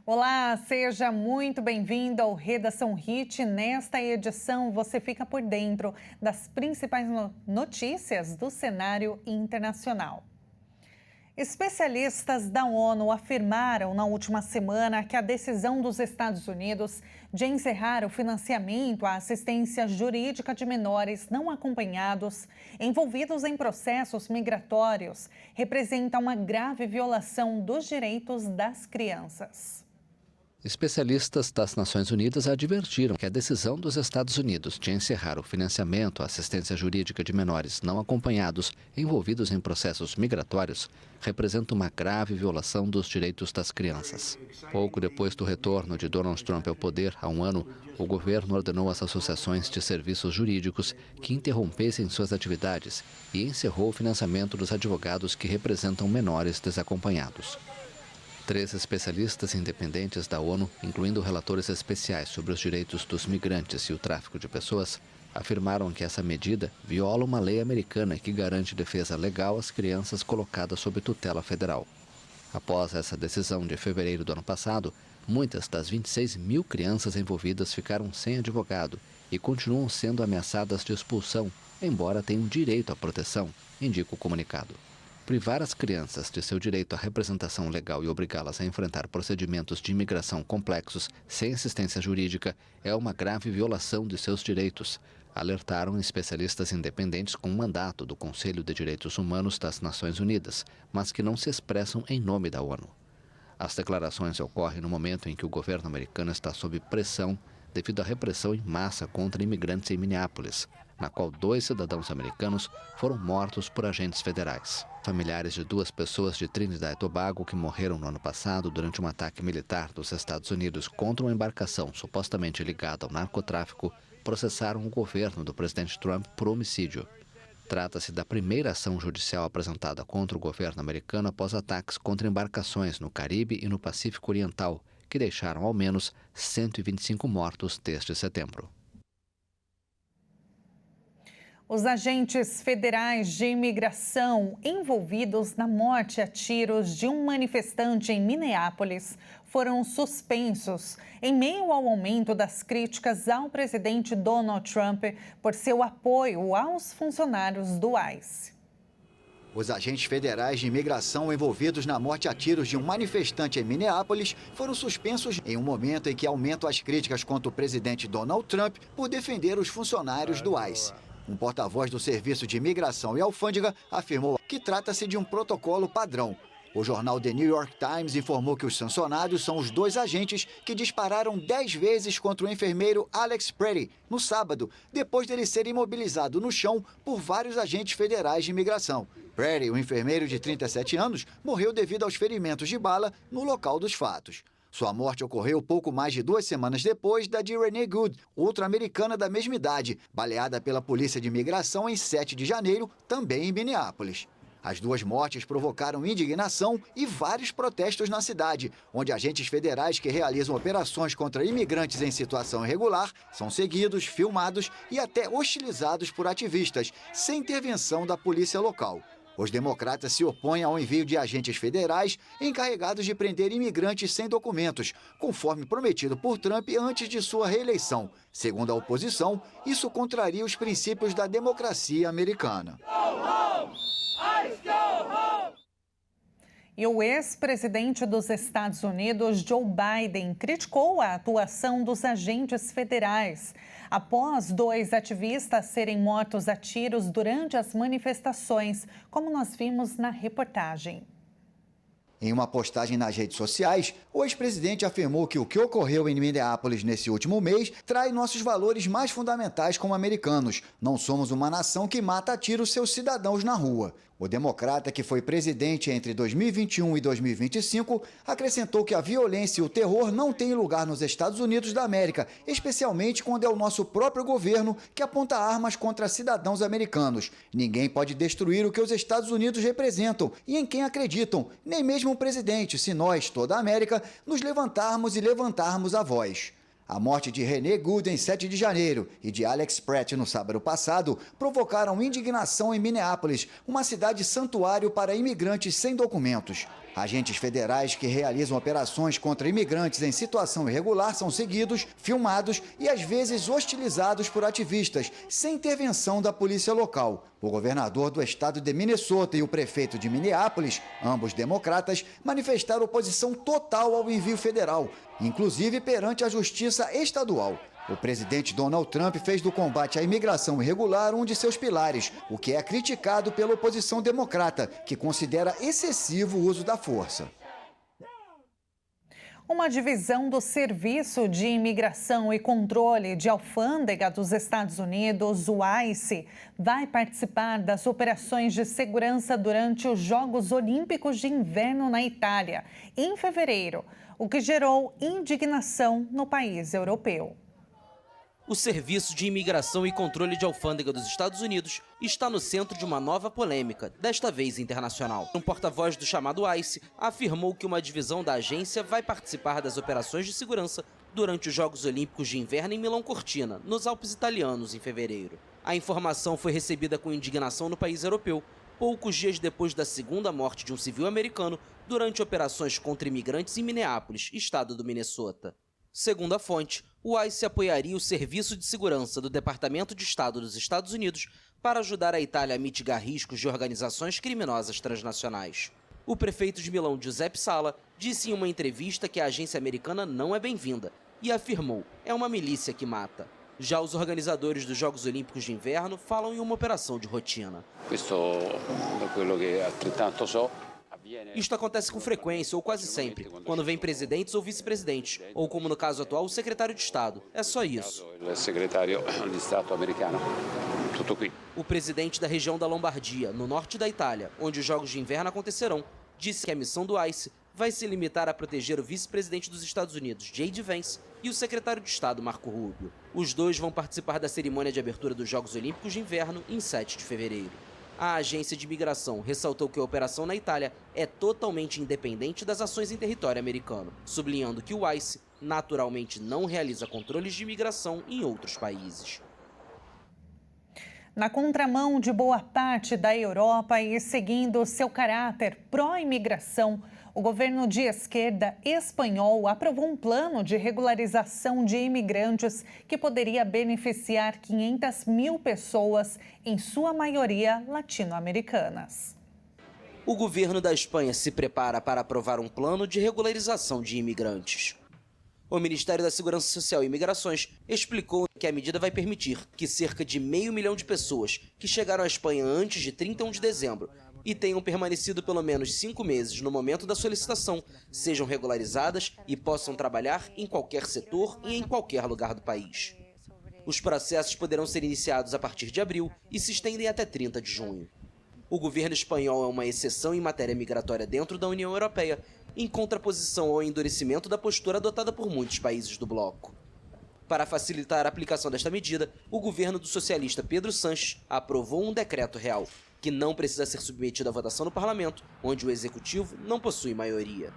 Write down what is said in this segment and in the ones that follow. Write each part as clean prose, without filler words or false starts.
Olá, seja muito bem-vindo ao Redação Hit. Nesta edição, você fica por dentro das principais notícias do cenário internacional. Especialistas da ONU afirmaram na última semana que a decisão dos Estados Unidos de encerrar o financiamento à assistência jurídica de menores não acompanhados envolvidos em processos migratórios representa uma grave violação dos direitos das crianças. Especialistas das Nações Unidas advertiram que a decisão dos Estados Unidos de encerrar o financiamento à assistência jurídica de menores não acompanhados envolvidos em processos migratórios representa uma grave violação dos direitos das crianças. Pouco depois do retorno de Donald Trump ao poder, há um ano, o governo ordenou às associações de serviços jurídicos que interrompessem suas atividades e encerrou o financiamento dos advogados que representam menores desacompanhados. 3 especialistas independentes da ONU, incluindo relatores especiais sobre os direitos dos migrantes e o tráfico de pessoas, afirmaram que essa medida viola uma lei americana que garante defesa legal às crianças colocadas sob tutela federal. Após essa decisão de fevereiro do ano passado, muitas das 26 mil crianças envolvidas ficaram sem advogado e continuam sendo ameaçadas de expulsão, embora tenham direito à proteção, indica o comunicado. Privar as crianças de seu direito à representação legal e obrigá-las a enfrentar procedimentos de imigração complexos sem assistência jurídica é uma grave violação de seus direitos, alertaram especialistas independentes com mandato do Conselho de Direitos Humanos das Nações Unidas, mas que não se expressam em nome da ONU. As declarações ocorrem no momento em que o governo americano está sob pressão devido à repressão em massa contra imigrantes em Minneapolis, na qual 2 cidadãos americanos foram mortos por agentes federais. Familiares de 2 pessoas de Trinidad e Tobago que morreram no ano passado durante um ataque militar dos Estados Unidos contra uma embarcação supostamente ligada ao narcotráfico processaram o governo do presidente Trump por homicídio. Trata-se da primeira ação judicial apresentada contra o governo americano após ataques contra embarcações no Caribe e no Pacífico Oriental, que deixaram ao menos 125 mortos desde setembro. Os agentes federais de imigração envolvidos na morte a tiros de um manifestante em Minneapolis foram suspensos em meio ao aumento das críticas ao presidente Donald Trump por seu apoio aos funcionários do ICE. Os agentes federais de imigração envolvidos na morte a tiros de um manifestante em Minneapolis foram suspensos em um momento em que aumentam as críticas contra o presidente Donald Trump por defender os funcionários do ICE. Um porta-voz do Serviço de Imigração e Alfândega afirmou que trata-se de um protocolo padrão. O jornal The New York Times informou que os sancionados são os 2 agentes que dispararam 10 vezes contra o enfermeiro Alex Pretty no sábado, depois dele ser imobilizado no chão por vários agentes federais de imigração. Pretty, um enfermeiro de 37 anos, morreu devido aos ferimentos de bala no local dos fatos. Sua morte ocorreu pouco mais de 2 semanas depois da de Renee Good, outra americana da mesma idade, baleada pela Polícia de Imigração em 7 de janeiro, também em Minneapolis. As 2 mortes provocaram indignação e vários protestos na cidade, onde agentes federais que realizam operações contra imigrantes em situação irregular são seguidos, filmados e até hostilizados por ativistas, sem intervenção da polícia local. Os democratas se opõem ao envio de agentes federais encarregados de prender imigrantes sem documentos, conforme prometido por Trump antes de sua reeleição. Segundo a oposição, isso contraria os princípios da democracia americana. E o ex-presidente dos Estados Unidos, Joe Biden, criticou a atuação dos agentes federais após 2 ativistas serem mortos a tiros durante as manifestações, como nós vimos na reportagem. Em uma postagem nas redes sociais, o ex-presidente afirmou que o que ocorreu em Minneapolis nesse último mês trai nossos valores mais fundamentais como americanos. Não somos uma nação que mata a tiro seus cidadãos na rua. O democrata, que foi presidente entre 2021 e 2025, acrescentou que a violência e o terror não têm lugar nos Estados Unidos da América, especialmente quando é o nosso próprio governo que aponta armas contra cidadãos americanos. Ninguém pode destruir o que os Estados Unidos representam e em quem acreditam, nem mesmo o presidente, se nós, toda a América, nos levantarmos e levantarmos a voz. A morte de René Good em 7 de janeiro e de Alex Pratt no sábado passado provocaram indignação em Minneapolis, uma cidade santuário para imigrantes sem documentos. Agentes federais que realizam operações contra imigrantes em situação irregular são seguidos, filmados e às vezes hostilizados por ativistas, sem intervenção da polícia local. O governador do estado de Minnesota e o prefeito de Minneapolis, ambos democratas, manifestaram oposição total ao envio federal, inclusive perante a justiça estadual. O presidente Donald Trump fez do combate à imigração irregular um de seus pilares, o que é criticado pela oposição democrata, que considera excessivo o uso da força. Uma divisão do Serviço de Imigração e Controle de Alfândega dos Estados Unidos, o ICE, vai participar das operações de segurança durante os Jogos Olímpicos de Inverno na Itália, em fevereiro, o que gerou indignação no país europeu. O Serviço de Imigração e Controle de Alfândega dos Estados Unidos está no centro de uma nova polêmica, desta vez internacional. Um porta-voz do chamado ICE afirmou que uma divisão da agência vai participar das operações de segurança durante os Jogos Olímpicos de Inverno em Milão Cortina, nos Alpes italianos, em fevereiro. A informação foi recebida com indignação no país europeu, poucos dias depois da segunda morte de um civil americano durante operações contra imigrantes em Minneapolis, estado do Minnesota. Segundo a fonte, o ICE apoiaria o Serviço de Segurança do Departamento de Estado dos Estados Unidos para ajudar a Itália a mitigar riscos de organizações criminosas transnacionais. O prefeito de Milão, Giuseppe Sala, disse em uma entrevista que a agência americana não é bem-vinda e afirmou: é uma milícia que mata. Já os organizadores dos Jogos Olímpicos de Inverno falam em uma operação de rotina. Isto acontece com frequência, ou quase sempre, quando vêm presidentes ou vice-presidentes, ou como no caso atual, o secretário de Estado. É só isso. O presidente da região da Lombardia, no norte da Itália, onde os Jogos de Inverno acontecerão, disse que a missão do ICE vai se limitar a proteger o vice-presidente dos Estados Unidos, J.D. Vance, e o secretário de Estado, Marco Rubio. Os dois vão participar da cerimônia de abertura dos Jogos Olímpicos de Inverno em 7 de fevereiro. A agência de imigração ressaltou que a operação na Itália é totalmente independente das ações em território americano, sublinhando que o ICE naturalmente não realiza controles de imigração em outros países. Na contramão de boa parte da Europa e seguindo seu caráter pró-imigração, o governo de esquerda espanhol aprovou um plano de regularização de imigrantes que poderia beneficiar 500 mil pessoas, em sua maioria latino-americanas. O governo da Espanha se prepara para aprovar um plano de regularização de imigrantes. O Ministério da Segurança Social e Imigrações explicou que a medida vai permitir que cerca de 500 mil de pessoas que chegaram à Espanha antes de 31 de dezembro e tenham permanecido pelo menos 5 meses no momento da solicitação, sejam regularizadas e possam trabalhar em qualquer setor e em qualquer lugar do país. Os processos poderão ser iniciados a partir de abril e se estendem até 30 de junho. O governo espanhol é uma exceção em matéria migratória dentro da União Europeia, em contraposição ao endurecimento da postura adotada por muitos países do bloco. Para facilitar a aplicação desta medida, o governo do socialista Pedro Sánchez aprovou um decreto real, que não precisa ser submetido à votação no parlamento, onde o executivo não possui maioria.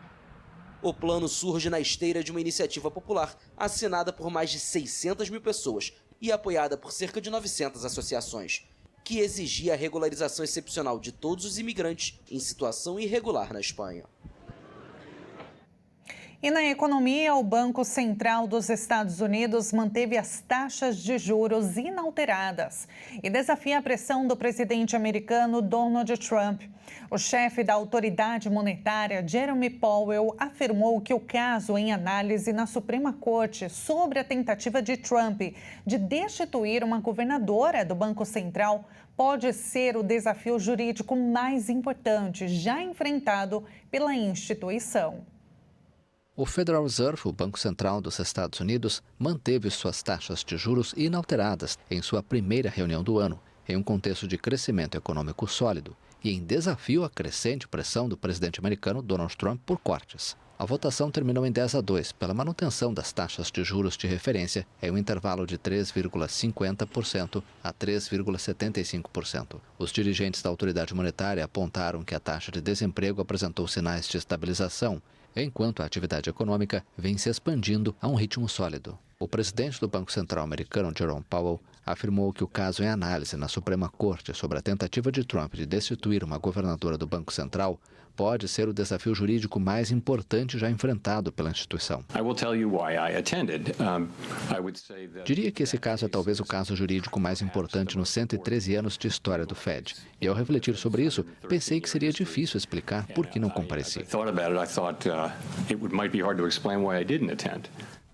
O plano surge na esteira de uma iniciativa popular assinada por mais de 600 mil pessoas e apoiada por cerca de 900 associações, que exigia a regularização excepcional de todos os imigrantes em situação irregular na Espanha. E na economia, o Banco Central dos Estados Unidos manteve as taxas de juros inalteradas e desafia a pressão do presidente americano Donald Trump. O chefe da autoridade monetária, Jerome Powell, afirmou que o caso em análise na Suprema Corte sobre a tentativa de Trump de destituir uma governadora do Banco Central pode ser o desafio jurídico mais importante já enfrentado pela instituição. O Federal Reserve, o Banco Central dos Estados Unidos, manteve suas taxas de juros inalteradas em sua primeira reunião do ano, em um contexto de crescimento econômico sólido e em desafio à crescente pressão do presidente americano Donald Trump por cortes. A votação terminou em 10-2 pela manutenção das taxas de juros de referência em um intervalo de 3,50% a 3,75%. Os dirigentes da autoridade monetária apontaram que a taxa de desemprego apresentou sinais de estabilização, enquanto a atividade econômica vem se expandindo a um ritmo sólido. O presidente do Banco Central americano, Jerome Powell, afirmou que o caso em análise na Suprema Corte sobre a tentativa de Trump de destituir uma governadora do Banco Central pode ser o desafio jurídico mais importante já enfrentado pela instituição. Diria que esse caso é talvez o caso jurídico mais importante nos 113 anos de história do Fed. E ao refletir sobre isso, pensei que seria difícil explicar por que não compareci.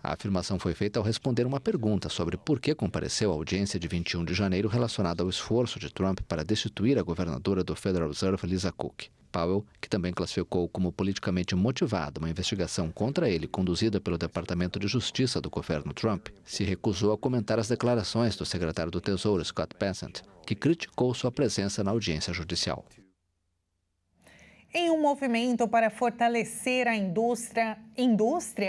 A afirmação foi feita ao responder uma pergunta sobre por que compareceu à audiência de 21 de janeiro relacionada ao esforço de Trump para destituir a governadora do Federal Reserve, Lisa Cook. Powell, que também classificou como politicamente motivada uma investigação contra ele conduzida pelo Departamento de Justiça do governo Trump, se recusou a comentar as declarações do secretário do Tesouro, Scott Bessent, que criticou sua presença na audiência judicial. Em um movimento para fortalecer a indústria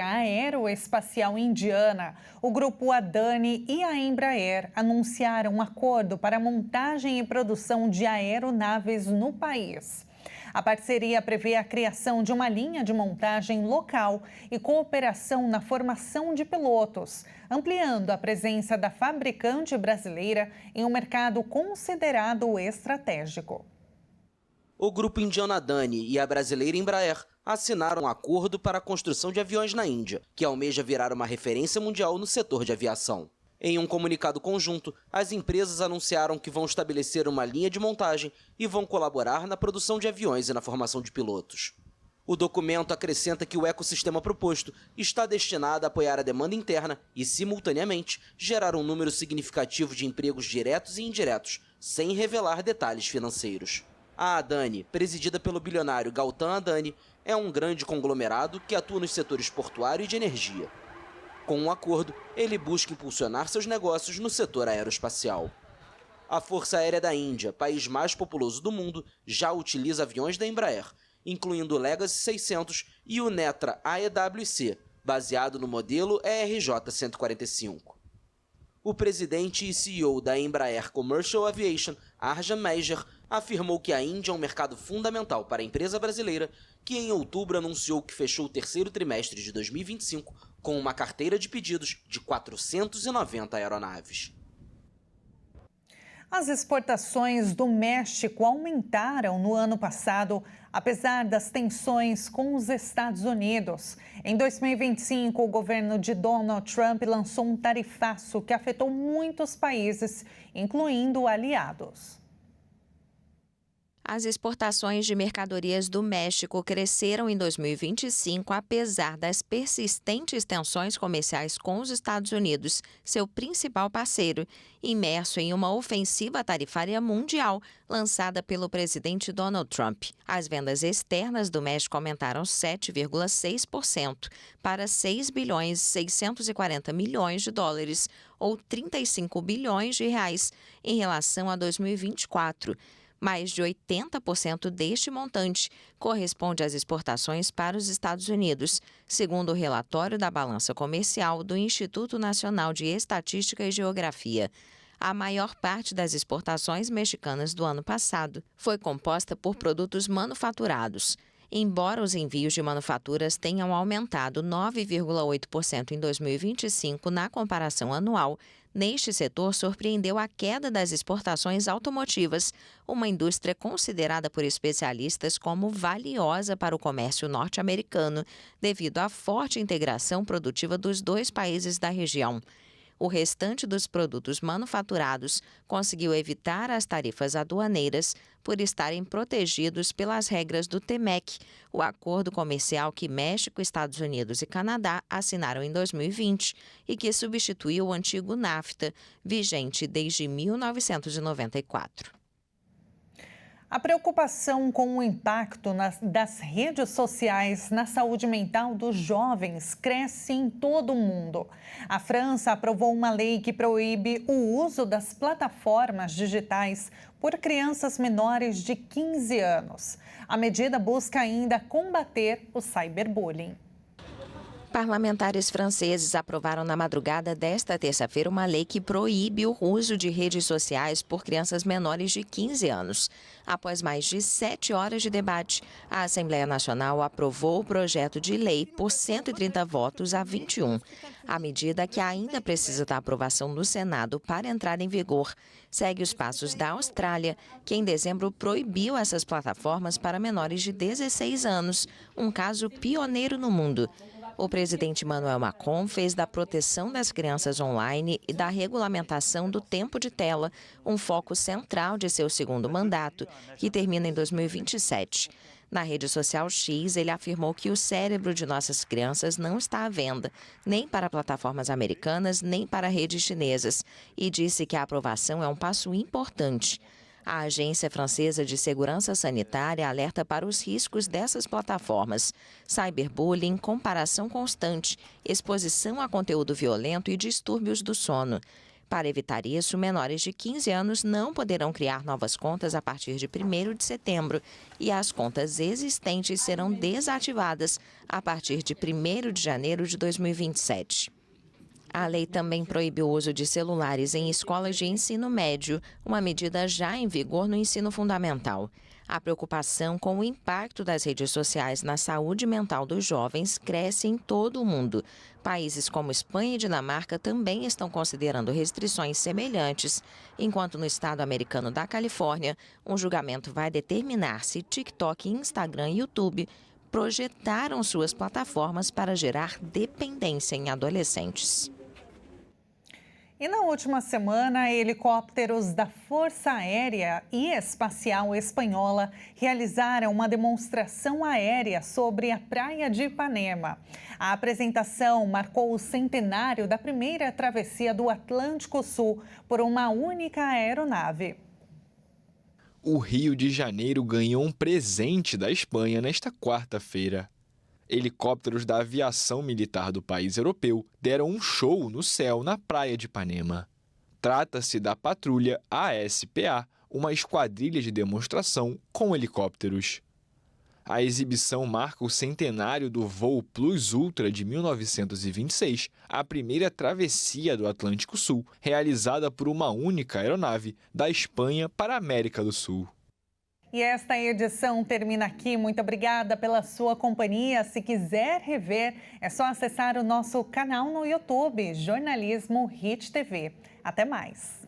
aeroespacial indiana, o grupo Adani e a Embraer anunciaram um acordo para a montagem e produção de aeronaves no país. A parceria prevê a criação de uma linha de montagem local e cooperação na formação de pilotos, ampliando a presença da fabricante brasileira em um mercado considerado estratégico. O grupo indiano Adani e a brasileira Embraer assinaram um acordo para a construção de aviões na Índia, que almeja virar uma referência mundial no setor de aviação. Em um comunicado conjunto, as empresas anunciaram que vão estabelecer uma linha de montagem e vão colaborar na produção de aviões e na formação de pilotos. O documento acrescenta que o ecossistema proposto está destinado a apoiar a demanda interna e, simultaneamente, gerar um número significativo de empregos diretos e indiretos, sem revelar detalhes financeiros. A Adani, presidida pelo bilionário Gautam Adani, é um grande conglomerado que atua nos setores portuário e de energia. Com um acordo, ele busca impulsionar seus negócios no setor aeroespacial. A Força Aérea da Índia, país mais populoso do mundo, já utiliza aviões da Embraer, incluindo o Legacy 600 e o Netra AEWC, baseado no modelo ERJ-145. O presidente e CEO da Embraer Commercial Aviation, Arjun Meijer, afirmou que a Índia é um mercado fundamental para a empresa brasileira, que em outubro anunciou que fechou o terceiro trimestre de 2025 com uma carteira de pedidos de 490 aeronaves. As exportações do México aumentaram no ano passado, apesar das tensões com os Estados Unidos. Em 2025, o governo de Donald Trump lançou um tarifaço que afetou muitos países, incluindo aliados. As exportações de mercadorias do México cresceram em 2025, apesar das persistentes tensões comerciais com os Estados Unidos, seu principal parceiro, imerso em uma ofensiva tarifária mundial lançada pelo presidente Donald Trump. As vendas externas do México aumentaram 7,6% para 6 bilhões 640 milhões de dólares, ou 35 bilhões de reais, em relação a 2024. Mais de 80% deste montante corresponde às exportações para os Estados Unidos, segundo o relatório da balança comercial do Instituto Nacional de Estatística e Geografia. A maior parte das exportações mexicanas do ano passado foi composta por produtos manufaturados. Embora os envios de manufaturas tenham aumentado 9,8% em 2025 na comparação anual, neste setor surpreendeu a queda das exportações automotivas, uma indústria considerada por especialistas como valiosa para o comércio norte-americano, devido à forte integração produtiva dos dois países da região. O restante dos produtos manufaturados conseguiu evitar as tarifas aduaneiras por estarem protegidos pelas regras do TEMEC, o acordo comercial que México, Estados Unidos e Canadá assinaram em 2020 e que substituiu o antigo NAFTA, vigente desde 1994. A preocupação com o impacto das redes sociais na saúde mental dos jovens cresce em todo o mundo. A França aprovou uma lei que proíbe o uso das plataformas digitais por crianças menores de 15 anos. A medida busca ainda combater o cyberbullying. Parlamentares franceses aprovaram na madrugada desta terça-feira uma lei que proíbe o uso de redes sociais por crianças menores de 15 anos. Após mais de 7 horas de debate, a Assembleia Nacional aprovou o projeto de lei por 130 votos a 21. A medida, que ainda precisa da aprovação do Senado para entrar em vigor, segue os passos da Austrália, que em dezembro proibiu essas plataformas para menores de 16 anos, um caso pioneiro no mundo. O presidente Emmanuel Macron fez da proteção das crianças online e da regulamentação do tempo de tela um foco central de seu segundo mandato, que termina em 2027. Na rede social X, ele afirmou que o cérebro de nossas crianças não está à venda, nem para plataformas americanas, nem para redes chinesas, e disse que a aprovação é um passo importante. A Agência Francesa de Segurança Sanitária alerta para os riscos dessas plataformas: cyberbullying, comparação constante, exposição a conteúdo violento e distúrbios do sono. Para evitar isso, menores de 15 anos não poderão criar novas contas a partir de 1º de setembro e as contas existentes serão desativadas a partir de 1º de janeiro de 2027. A lei também proíbe o uso de celulares em escolas de ensino médio, uma medida já em vigor no ensino fundamental. A preocupação com o impacto das redes sociais na saúde mental dos jovens cresce em todo o mundo. Países como Espanha e Dinamarca também estão considerando restrições semelhantes, enquanto no estado americano da Califórnia, um julgamento vai determinar se TikTok, Instagram e YouTube projetaram suas plataformas para gerar dependência em adolescentes. E na última semana, helicópteros da Força Aérea e Espacial Espanhola realizaram uma demonstração aérea sobre a praia de Ipanema. A apresentação marcou o centenário da primeira travessia do Atlântico Sul por uma única aeronave. O Rio de Janeiro ganhou um presente da Espanha nesta quarta-feira. Helicópteros da aviação militar do país europeu deram um show no céu na praia de Ipanema. Trata-se da patrulha ASPA, uma esquadrilha de demonstração com helicópteros. A exibição marca o centenário do voo Plus Ultra de 1926, a primeira travessia do Atlântico Sul, realizada por uma única aeronave da Espanha para a América do Sul. E esta edição termina aqui. Muito obrigada pela sua companhia. Se quiser rever, é só acessar o nosso canal no YouTube, Jornalismo Hit TV. Até mais.